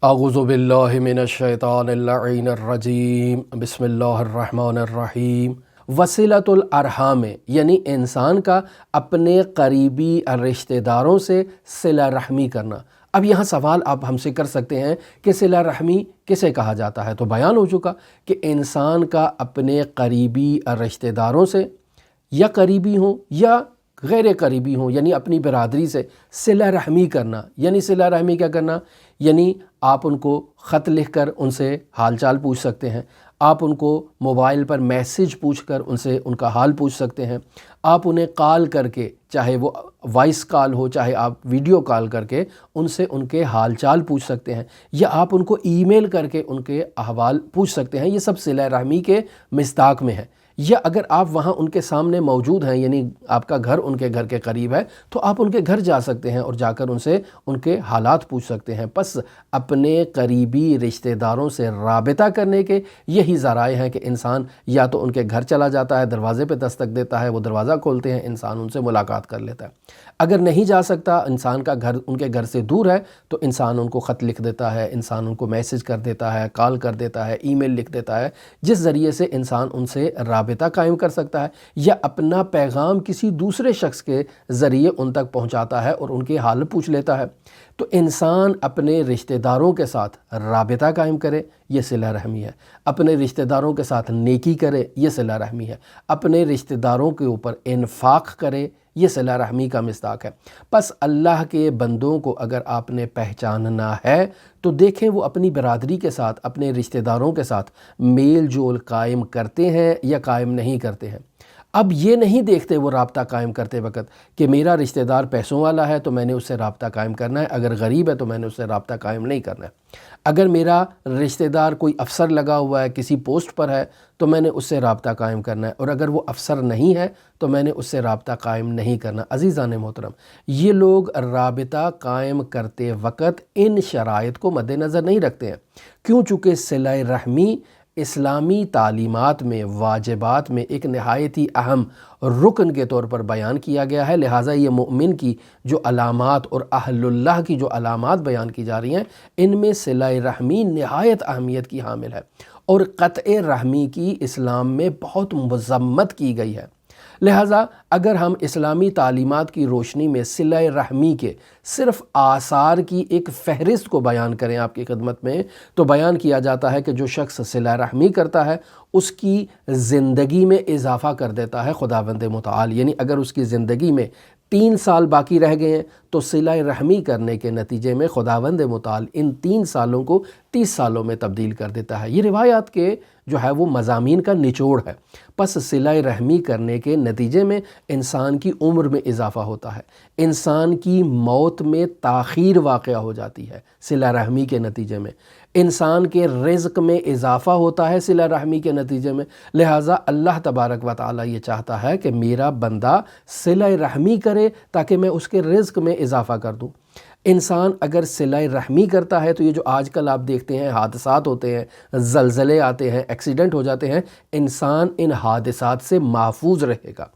اعوذ باللہ من الشیطان اللعین الرجیم، بسم اللہ الرحمن الرحیم۔ وصلۃ الارحام یعنی انسان کا اپنے قریبی رشتہ داروں سے صلہ رحمی کرنا۔ اب یہاں سوال آپ ہم سے کر سکتے ہیں کہ صلہ رحمی کسے کہا جاتا ہے؟ تو بیان ہو چکا کہ انسان کا اپنے قریبی رشتہ داروں سے یا قریبی ہوں یا غیر قریبی ہوں، یعنی اپنی برادری سے صلہ رحمی کرنا۔ یعنی صلہ رحمی کیا کرنا؟ یعنی آپ ان کو خط لکھ کر ان سے حال چال پوچھ سکتے ہیں، آپ ان کو موبائل پر میسج پوچھ کر ان سے ان کا حال پوچھ سکتے ہیں، آپ انہیں کال کر کے، چاہے وہ وائس کال ہو چاہے آپ ویڈیو کال کر کے ان سے ان کے حال چال پوچھ سکتے ہیں، یا آپ ان کو ای میل کر کے ان کے احوال پوچھ سکتے ہیں۔ یہ سب صلہ رحمی کے مصداق میں ہے۔ یا اگر آپ وہاں ان کے سامنے موجود ہیں، یعنی آپ کا گھر ان کے گھر کے قریب ہے، تو آپ ان کے گھر جا سکتے ہیں اور جا کر ان سے ان کے حالات پوچھ سکتے ہیں۔ پس اپنے قریبی رشتہ داروں سے رابطہ کرنے کے یہی ذرائع ہیں کہ انسان یا تو ان کے گھر چلا جاتا ہے، دروازے پہ دستک دیتا ہے، وہ دروازہ کھولتے ہیں، انسان ان سے ملاقات کر لیتا ہے۔ اگر نہیں جا سکتا، انسان کا گھر ان کے گھر سے دور ہے، تو انسان ان کو خط لکھ دیتا ہے، انسان ان کو میسج کر دیتا ہے، کال کر دیتا ہے، ای میل لکھ دیتا ہے، جس ذریعے سے انسان ان سے رابطہ قائم کر سکتا ہے، یا اپنا پیغام کسی دوسرے شخص کے ذریعے ان تک پہنچاتا ہے اور ان کے حال پوچھ لیتا ہے۔ تو انسان اپنے رشتہ داروں کے ساتھ رابطہ قائم کرے، یہ صلہ رحمی ہے۔ اپنے رشتہ داروں کے ساتھ نیکی کرے، یہ صلہ رحمی ہے۔ اپنے رشتہ داروں کے اوپر انفاق کرے، یہ صلہ رحمی کا مصداق ہے۔ پس اللہ کے بندوں کو اگر آپ نے پہچاننا ہے تو دیکھیں وہ اپنی برادری کے ساتھ، اپنے رشتہ داروں کے ساتھ میل جول قائم کرتے ہیں یا قائم نہیں کرتے ہیں۔ اب یہ نہیں دیکھتے وہ رابطہ قائم کرتے وقت کہ میرا رشتہ دار پیسوں والا ہے تو میں نے اس سے رابطہ قائم کرنا ہے، اگر غریب ہے تو میں نے اس سے رابطہ قائم نہیں کرنا ہے۔ اگر میرا رشتہ دار کوئی افسر لگا ہوا ہے، کسی پوسٹ پر ہے، تو میں نے اس سے رابطہ قائم کرنا ہے، اور اگر وہ افسر نہیں ہے تو میں نے اس سے رابطہ قائم نہیں کرنا۔ عزیزان محترم، یہ لوگ رابطہ قائم کرتے وقت ان شرائط کو مد نظر نہیں رکھتے ہیں، کیوں؟ چونکہ صلہ رحمی اسلامی تعلیمات میں، واجبات میں ایک نہایت ہی اہم رکن کے طور پر بیان کیا گیا ہے۔ لہٰذا یہ مومن کی جو علامات اور اہل اللہ کی جو علامات بیان کی جا رہی ہیں، ان میں صلہ رحمی نہایت اہمیت کی حامل ہے، اور قطع رحمی کی اسلام میں بہت مذمت کی گئی ہے۔ لہٰذا اگر ہم اسلامی تعلیمات کی روشنی میں صلہ رحمی کے صرف آثار کی ایک فہرست کو بیان کریں آپ کی خدمت میں، تو بیان کیا جاتا ہے کہ جو شخص صلہ رحمی کرتا ہے اس کی زندگی میں اضافہ کر دیتا ہے خداوند متعال۔ یعنی اگر اس کی زندگی میں 3 سال باقی رہ گئے ہیں تو صلہ رحمی کرنے کے نتیجے میں خداوند متعال ان 3 سالوں کو 30 سالوں میں تبدیل کر دیتا ہے۔ یہ روایات کے جو ہے وہ مضامین کا نچوڑ ہے۔ پس صلہ رحمی کرنے کے نتیجے میں انسان کی عمر میں اضافہ ہوتا ہے، انسان کی موت میں تاخیر واقع ہو جاتی ہے صلہ رحمی کے نتیجے میں، انسان کے رزق میں اضافہ ہوتا ہے صلہ رحمی کے نتیجے میں۔ لہٰذا اللہ تبارک و تعالیٰ یہ چاہتا ہے کہ میرا بندہ صلہ رحمی کرے تاکہ میں اس کے رزق میں اضافہ کر دوں۔ انسان اگر صلہ رحمی کرتا ہے تو یہ جو آج کل آپ دیکھتے ہیں حادثات ہوتے ہیں، زلزلے آتے ہیں، ایکسیڈنٹ ہو جاتے ہیں، انسان ان حادثات سے محفوظ رہے گا۔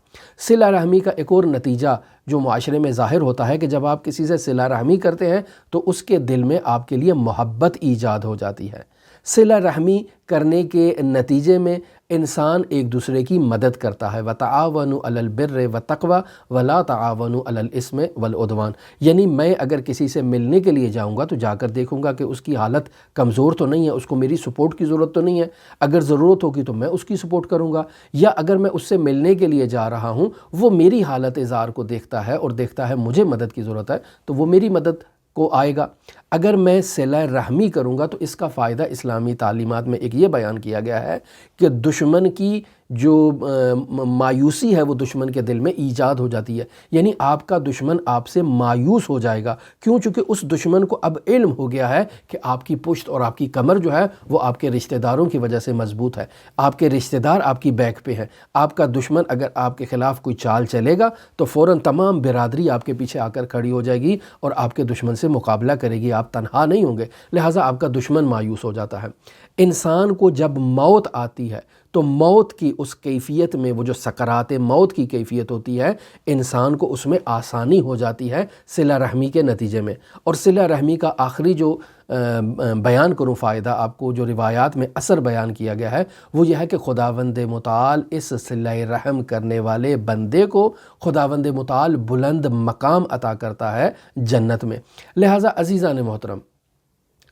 صلہ رحمی کا ایک اور نتیجہ جو معاشرے میں ظاہر ہوتا ہے کہ جب آپ کسی سے صلہ رحمی کرتے ہیں تو اس کے دل میں آپ کے لیے محبت ایجاد ہو جاتی ہے۔ صلہ رحمی کرنے کے نتیجے میں انسان ایک دوسرے کی مدد کرتا ہے۔ وَتَعَاوَنُوا عَلَى الْبِرِّ وَالتَّقْوَى وَلَا تَعَاوَنُوا عَلَى الْإِثْمِ وَالْعُدْوَانِ۔ یعنی میں اگر کسی سے ملنے کے لیے جاؤں گا تو جا کر دیکھوں گا کہ اس کی حالت کمزور تو نہیں ہے، اس کو میری سپورٹ کی ضرورت تو نہیں ہے، اگر ضرورت ہوگی تو میں اس کی سپورٹ کروں گا، یا اگر میں اس سے ملنے کے لیے جا رہا ہوں وہ میری حالت اظہار کو دیکھتا ہے اور دیکھتا ہے مجھے مدد کی ضرورت ہے تو وہ میری مدد کو آئے گا۔ اگر میں صلہ رحمی کروں گا تو اس کا فائدہ اسلامی تعلیمات میں ایک یہ بیان کیا گیا ہے کہ دشمن کی جو مایوسی ہے وہ دشمن کے دل میں ایجاد ہو جاتی ہے، یعنی آپ کا دشمن آپ سے مایوس ہو جائے گا، کیوں؟ چونکہ اس دشمن کو اب علم ہو گیا ہے کہ آپ کی پشت اور آپ کی کمر جو ہے وہ آپ کے رشتہ داروں کی وجہ سے مضبوط ہے، آپ کے رشتہ دار آپ کی بیک پہ ہیں۔ آپ کا دشمن اگر آپ کے خلاف کوئی چال چلے گا تو فوراً تمام برادری آپ کے پیچھے آ کر کھڑی ہو جائے گی اور آپ کے دشمن سے مقابلہ کرے گی، آپ تنہا نہیں ہوں گے، لہٰذا آپ کا دشمن مایوس ہو جاتا ہے۔ انسان کو جب موت آتی ہے تو موت کی اس کیفیت میں، وہ جو سکرات موت کی کیفیت ہوتی ہے، انسان کو اس میں آسانی ہو جاتی ہے صلہ رحمی کے نتیجے میں۔ اور صلہ رحمی کا آخری جو بیان کروں فائدہ آپ کو، جو روایات میں اثر بیان کیا گیا ہے، وہ یہ ہے کہ خداوند متعال اس صلہ رحم کرنے والے بندے کو خداوند متعال بلند مقام عطا کرتا ہے جنت میں۔ لہٰذا عزیزان محترم،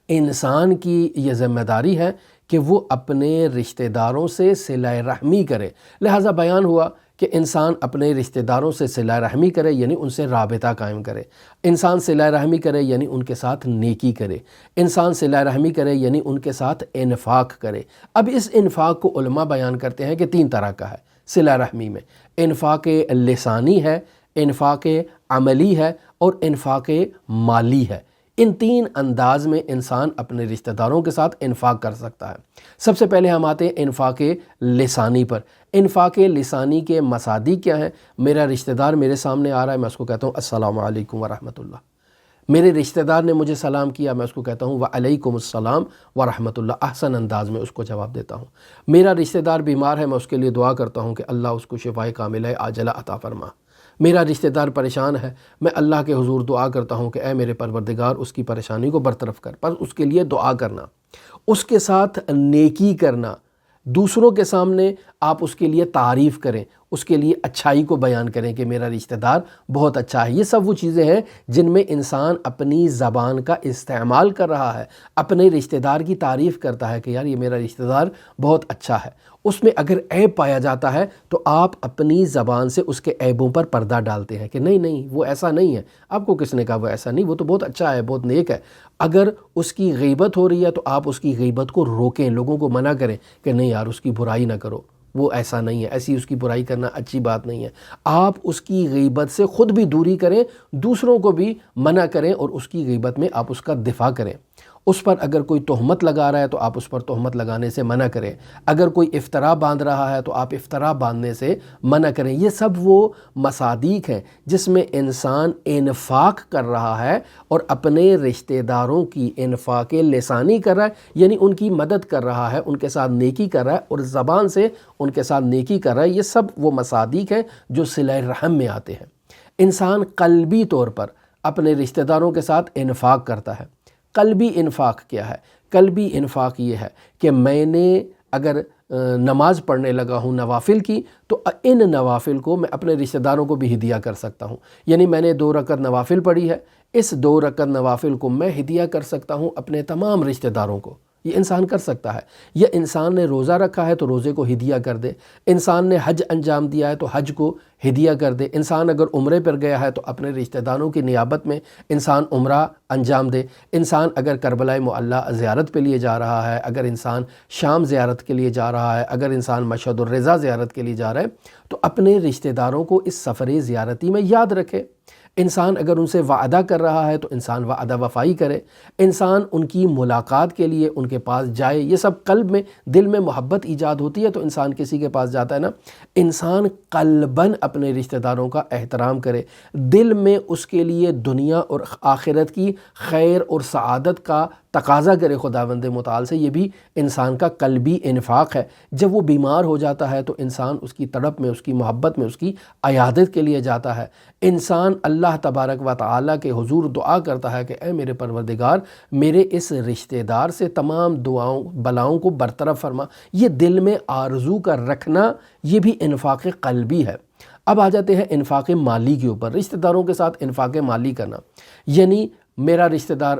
انسان کی یہ ذمہ داری ہے کہ وہ اپنے رشتہ داروں سے صلہ رحمی کرے۔ لہٰذا بیان ہوا کہ انسان اپنے رشتہ داروں سے صلہ رحمی کرے، یعنی ان سے رابطہ قائم کرے۔ انسان صلہ رحمی کرے یعنی ان کے ساتھ نیکی کرے۔ انسان صلہ رحمی کرے یعنی ان کے ساتھ انفاق کرے۔ اب اس انفاق کو علماء بیان کرتے ہیں کہ 3 طرح کا ہے صلہ رحمی میں۔ انفاق لسانی ہے، انفاق عملی ہے، اور انفاق مالی ہے۔ ان 3 انداز میں انسان اپنے رشتہ داروں کے ساتھ انفاق کر سکتا ہے۔ سب سے پہلے ہم آتے ہیں انفاق لسانی پر۔ انفاق لسانی کے مصادیق کیا ہیں؟ میرا رشتہ دار میرے سامنے آ رہا ہے، میں اس کو کہتا ہوں السلام علیکم ورحمۃ اللہ۔ میرے رشتہ دار نے مجھے سلام کیا، میں اس کو کہتا ہوں وعلیکم السلام ورحمۃ اللہ، احسن انداز میں اس کو جواب دیتا ہوں۔ میرا رشتہ دار بیمار ہے، میں اس کے لیے دعا کرتا ہوں کہ اللہ اس کو شفائے کاملہ عاجلہ عطا فرما۔ میرا رشتہ دار پریشان ہے، میں اللہ کے حضور دعا کرتا ہوں کہ اے میرے پروردگار اس کی پریشانی کو برطرف کر۔ بس اس کے لیے دعا کرنا، اس کے ساتھ نیکی کرنا، دوسروں کے سامنے آپ اس کے لیے تعریف کریں، اس کے لیے اچھائی کو بیان کریں کہ میرا رشتہ دار بہت اچھا ہے۔ یہ سب وہ چیزیں ہیں جن میں انسان اپنی زبان کا استعمال کر رہا ہے، اپنے رشتہ دار کی تعریف کرتا ہے کہ یار یہ میرا رشتہ دار بہت اچھا ہے۔ اس میں اگر عیب پایا جاتا ہے تو آپ اپنی زبان سے اس کے عیبوں پر پردہ ڈالتے ہیں کہ نہیں وہ ایسا نہیں ہے۔ آپ کو کس نے کہا وہ ایسا نہیں، وہ تو بہت اچھا ہے، بہت نیک ہے۔ اگر اس کی غیبت ہو رہی ہے تو آپ اس کی غیبت کو روکیں، لوگوں کو منع کریں کہ نہیں یار اس کی برائی نہ کرو، وہ ایسا نہیں ہے، ایسی اس کی برائی کرنا اچھی بات نہیں ہے۔ آپ اس کی غیبت سے خود بھی دوری کریں، دوسروں کو بھی منع کریں، اور اس کی غیبت میں آپ اس کا دفاع کریں۔ اس پر اگر کوئی تہمت لگا رہا ہے تو آپ اس پر تہمت لگانے سے منع کریں۔ اگر کوئی افطرا باندھ رہا ہے تو آپ افطرا باندھنے سے منع کریں۔ یہ سب وہ مصادیق ہیں جس میں انسان انفاق کر رہا ہے اور اپنے رشتہ داروں کی انفاق لسانی کر رہا ہے، یعنی ان کی مدد کر رہا ہے، ان کے ساتھ نیکی کر رہا ہے، اور زبان سے ان کے ساتھ نیکی کر رہا ہے۔ یہ سب وہ مصادیق ہیں جو صلہ رحم میں آتے ہیں۔ انسان قلبی طور پر اپنے رشتہ داروں کے ساتھ انفاق کرتا ہے۔ قلبی انفاق کیا ہے؟ قلبی انفاق یہ ہے کہ میں نے اگر نماز پڑھنے لگا ہوں نوافل کی، تو ان نوافل کو میں اپنے رشتہ داروں کو بھی ہدیہ کر سکتا ہوں۔ یعنی میں نے 2 رکعت نوافل پڑھی ہے، اس 2 رکعت نوافل کو میں ہدیہ کر سکتا ہوں اپنے تمام رشتہ داروں کو۔ یہ انسان کر سکتا ہے۔ یا انسان نے روزہ رکھا ہے تو روزے کو ہدیہ کر دے، انسان نے حج انجام دیا ہے تو حج کو ہدیہ کر دے، انسان اگر عمرے پر گیا ہے تو اپنے رشتہ داروں کی نیابت میں انسان عمرہ انجام دے، انسان اگر کربلائے معلیٰ زیارت کے لیے جا رہا ہے، اگر انسان شام زیارت کے لیے جا رہا ہے، اگر انسان مشہد الرضا زیارت کے لیے جا رہا ہے تو اپنے رشتہ داروں کو اس سفر زیارتی میں یاد رکھے۔ انسان اگر ان سے وعدہ کر رہا ہے تو انسان وعدہ وفائی کرے، انسان ان کی ملاقات کے لیے ان کے پاس جائے۔ یہ سب قلب میں، دل میں محبت ایجاد ہوتی ہے تو انسان کسی کے پاس جاتا ہے نا۔ انسان قلباً اپنے رشتہ داروں کا احترام کرے، دل میں اس کے لیے دنیا اور آخرت کی خیر اور سعادت کا تقاضا کرے خداوند متعال سے۔ یہ بھی انسان کا قلبی انفاق ہے۔ جب وہ بیمار ہو جاتا ہے تو انسان اس کی تڑپ میں، اس کی محبت میں، اس کی عیادت کے لیے جاتا ہے۔ انسان اللہ تبارک و تعالیٰ کے حضور دعا کرتا ہے کہ اے میرے پروردگار، میرے اس رشتہ دار سے تمام بلاؤں کو برطرف فرما۔ یہ دل میں آرزو کا رکھنا، یہ بھی انفاق قلبی ہے۔ اب آ جاتے ہیں انفاق مالی کے اوپر، رشتہ داروں کے ساتھ انفاق مالی کرنا۔ یعنی میرا رشتہ دار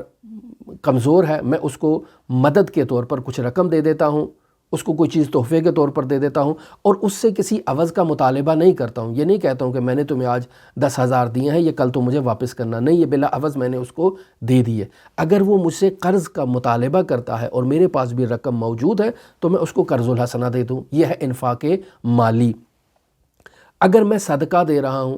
کمزور ہے، میں اس کو مدد کے طور پر کچھ رقم دے دیتا ہوں، اس کو کوئی چیز تحفے کے طور پر دے دیتا ہوں، اور اس سے کسی عوض کا مطالبہ نہیں کرتا ہوں۔ یہ نہیں کہتا ہوں کہ میں نے تمہیں آج 10,000 دیے ہیں، یہ کل تو مجھے واپس کرنا، نہیں، یہ بلا عوض میں نے اس کو دے دیے۔ اگر وہ مجھ سے قرض کا مطالبہ کرتا ہے اور میرے پاس بھی رقم موجود ہے تو میں اس کو قرض الحسنہ دے دوں۔ یہ ہے انفاق مالی۔ اگر میں صدقہ دے رہا ہوں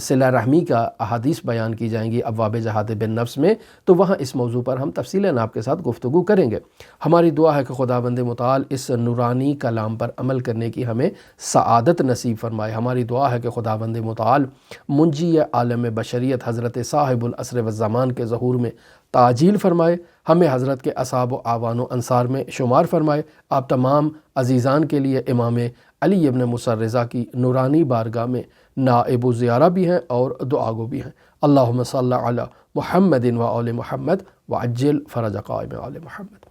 صلہ رحمی کا احادیث بیان کی جائیں گی ابواب جہاد بن نفس میں، تو وہاں اس موضوع پر ہم تفصیلاً آپ کے ساتھ گفتگو کریں گے۔ ہماری دعا ہے کہ خداوند متعال اس نورانی کلام پر عمل کرنے کی ہمیں سعادت نصیب فرمائے۔ ہماری دعا ہے کہ خداوند متعال منجی عالم بشریت حضرت صاحب العصر والزمان کے ظہور میں تعجیل فرمائے، ہمیں حضرت کے اصحاب و اعوان و انصار میں شمار فرمائے۔ آپ تمام عزیزان کے لیے امام علی ابن موسیٰ رضا کی نورانی بارگاہ میں نائب و زیارہ بھی ہیں اور دعا گو بھی ہیں۔ اللہم صلی علی محمد و آل محمد وعجل فرج قائم آل محمد۔